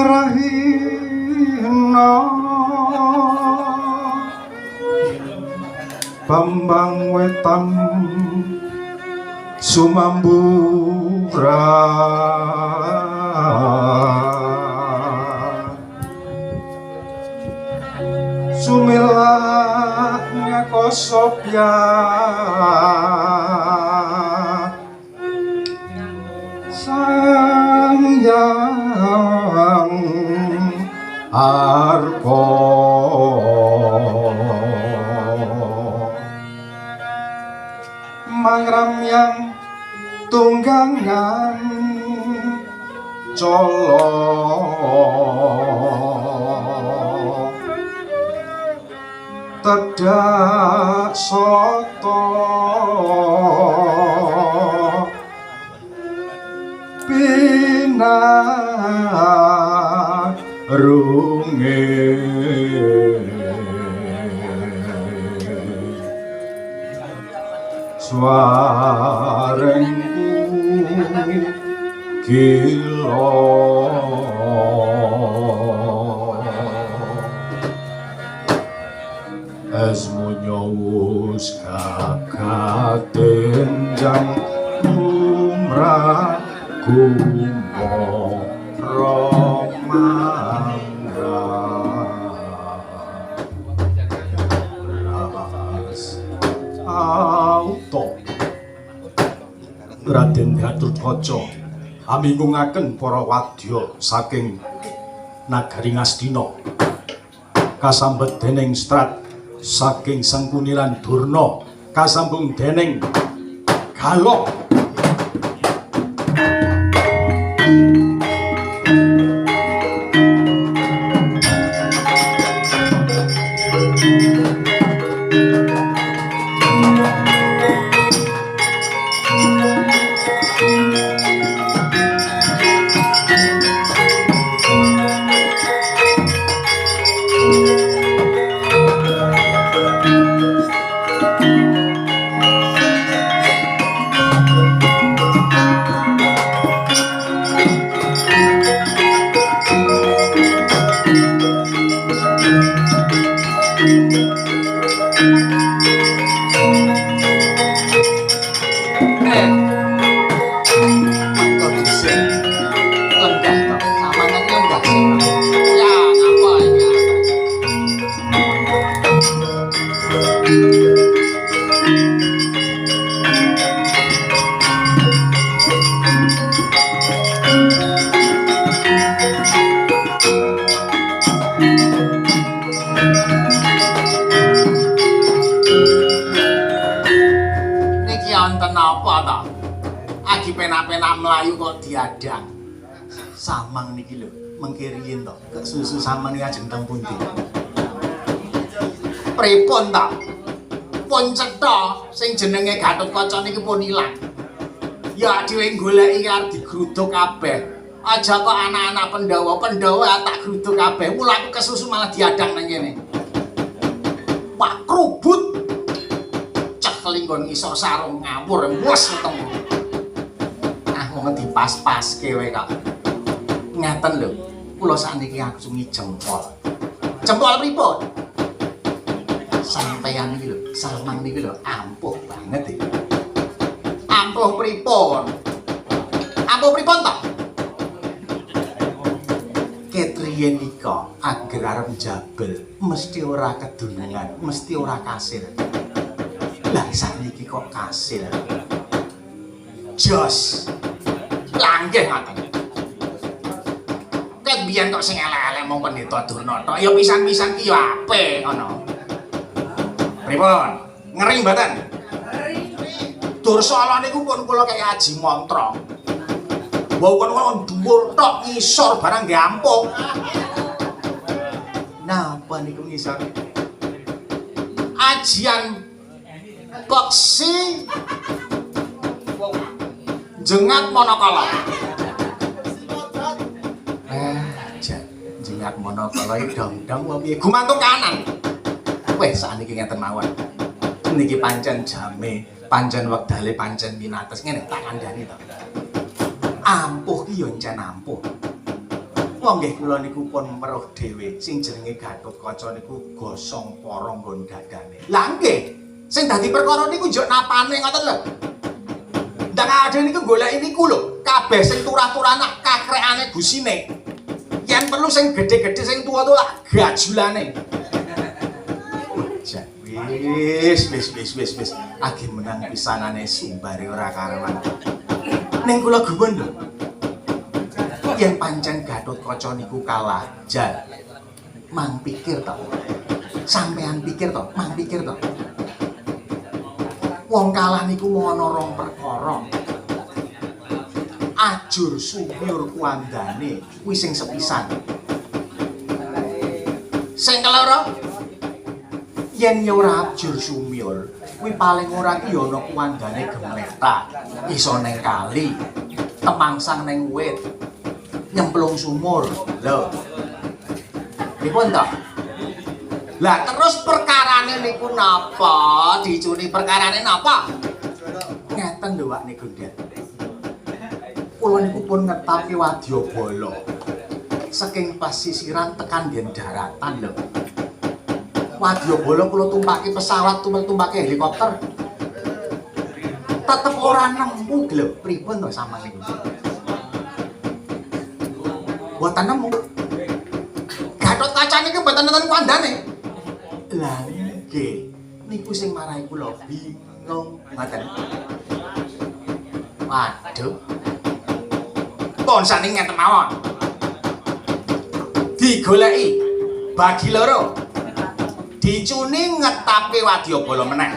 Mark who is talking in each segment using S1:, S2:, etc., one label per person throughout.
S1: Rahina Bambang Wetan Sumambura Sumilahnya Kosopya Sayang Arko Mangram yang tunggangan Colo Tedak soto Pinarunge Suarengku kilo Esmunyowus kakatenjang umrah kumpo romangga ras auto Raden Gatotkaca amingungaken para wadya saking nagari Ngastina kasambet dening Strat saking Sengkuni lan Durna kasambung dening Galok diadang samang niki lho mengke riyen to kek susu samang iki ajeng teng pundi pripun to pun cetha sing jenenge Gatotkaca niki pun ilang ya dhewe goleki arep digruduk kabeh aja kok anak-anak Pandhawa tak gruduk kabeh mulaku kesusu malah diadang nang kene Pak Krubut cekel nggon isor sarung ngawur wes ketemu ngerti pas-pas kewe kok ngeten lho kula sakniki acungi jempol pripun sampeyan iki lho samang niki lho ampuh banget iki ampuh pripun to ketriyen ika ager arep jabel mesti ora kedunungan mesti ora kasil lah sakniki kok kasil jos langgih ngoten. Ket biyen kok sing elek-elek mung Pendeta Durna tok, ya pisan-pisan ki ya apik ngono. Pripun? Ngeri mboten? Ngeri. Dursala niku pun kula kaya aji mantra. Wau kono dhuwur tok ngisor barang nggih ampuh. Napa niku ngisor? Ajian beksi jengat monokala. Jengat monokala iki dong-dong wae piye gumantung kanan. Wis sakniki ngeten mawon. Niki pancen jame, pancen wektale pancen pinates ngene tak kandhani to. Ampuh ki yo encen ampuh. Wong nggih kula niku pun weruh dhewe sing jenenge Gatotkaca niku gosong para nggon dadane. Lah nggih, sing dadi perkara niku njuk napane ngoten lho. Ndang ade niku goleki niku lho, kabeh sing turah-turah nak kakrekane gusine. Yen perlu sing gedhe-gedhe sing tuwa-tuwa gajulane. Wis. Agi menang pisanane sumbare ora karuan. Ning kula gumun lho. Yen pancen Gatotkaca niku kalah, jan. Mang pikir to. Sampean pikir to, mang pikir to. Wong kalah niku mau ana rong perkara. Ajur sumyur kuandane kuwi sing sepisan. Sing keloro yen ora ajur sumyur kuwi paling ora ki ana kuandane gemleta, iso ning kali, temangsang ning wit, nyemplung sumur. Lho. Pripun to? Lah terus perkarane niku napa? Dicuni perkarane napa? Ngeten lho Wak niku, Ndet. Kula niku pun ngetake wadyabala. Saking pasisiran tekan yen daratan lho. Wadyabala kula tumpake pesawat, tumpake helikopter. Tetep ora nemu lho. Pripun to sampeyan niku? Mboten nemu. Gatotkaca niki mboten nenten kandhane. Lah nggih, niku sing marahi kula bingung ngoten. Waduh. Pun sane ngeten mawon. Digoleki bagi loro. Dicuni ngetape wadyabala meneh.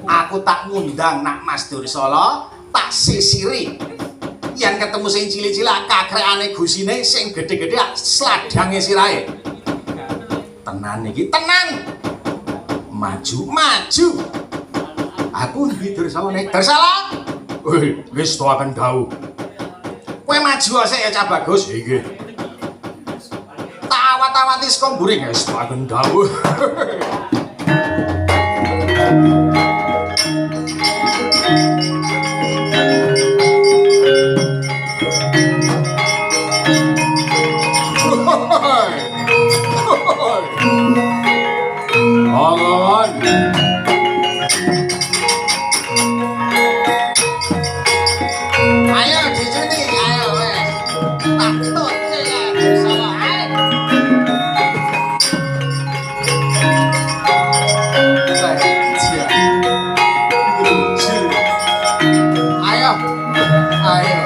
S1: Aku tak ngundang nak Mas Dursala, tak sisiri. Yen ketemu sing cilik-cilik kakrekane gusine sing gedhe-gedhe sladange sirahe. Tenan iki, tenan. Maju. Aku ndi Dursala nek Dursala. Wis to akan dawuh. Kowe maju sik ya Cah Bagus. Nggih. Tak awat-awati saka mburi wis to akan dawuh. Angon. Ayo dicuni, ayo wes. Tak tutut ya Dursala. Ayo. Ayo.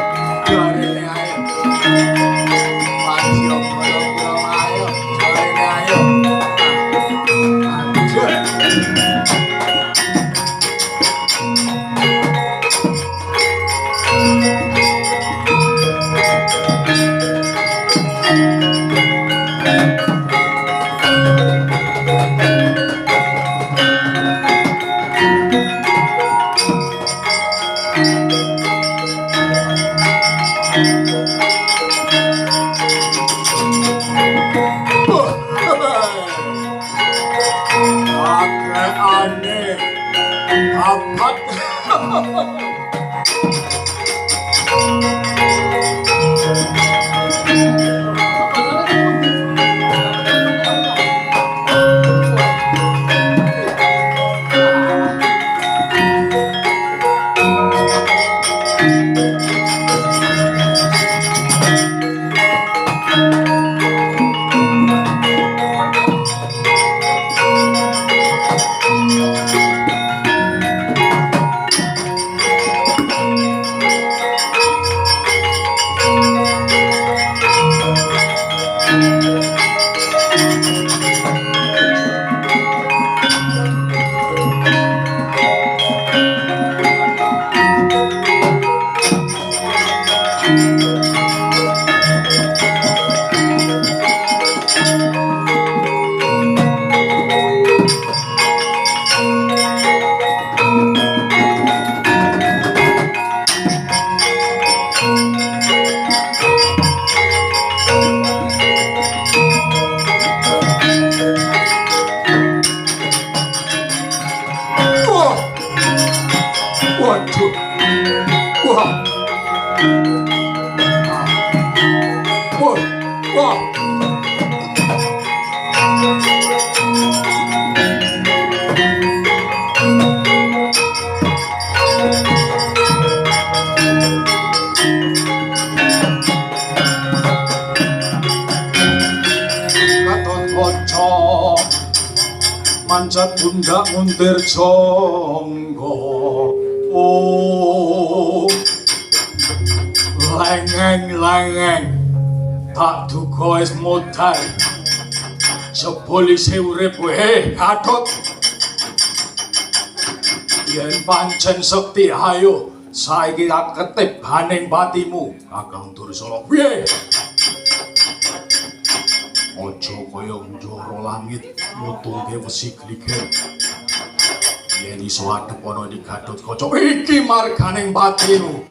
S1: Jorene ayo. Wadio bolo ayo. Jorene ayo. Aneh. Abad.
S2: manjat pundak muntir jonggo lengeng tak duga wis modal jebul isih urip Gatot yen pancen sekti ayo saiki tak ketip baning patimu Kakang Dursala piye aja kaya njoro langit mutungke wesi gliger yen iso adep ana di Gatotkaca iki marganing patimu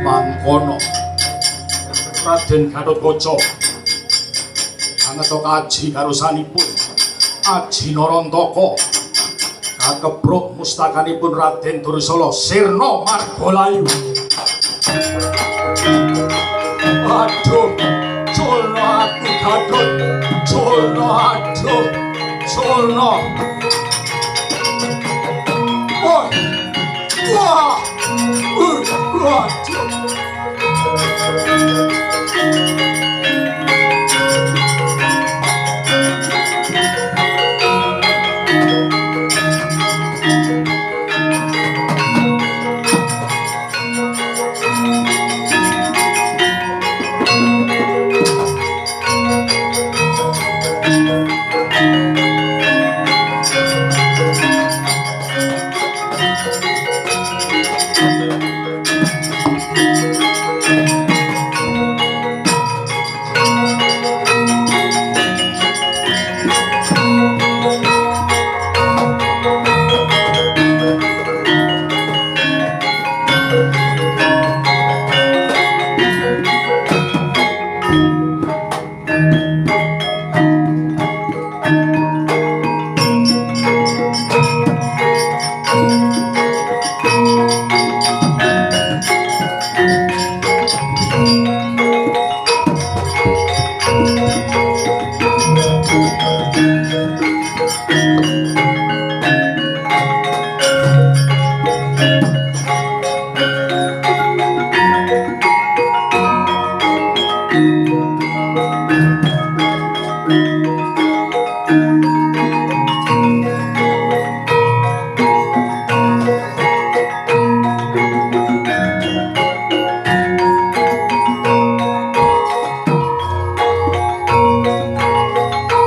S2: mangkono Raden Gatotkaca angetok aji karo sanipun Aji Narantaka kakebruk mustakanipun Raden Dursala sirna Margalayu aduh culna aku Gatot culna aduh culna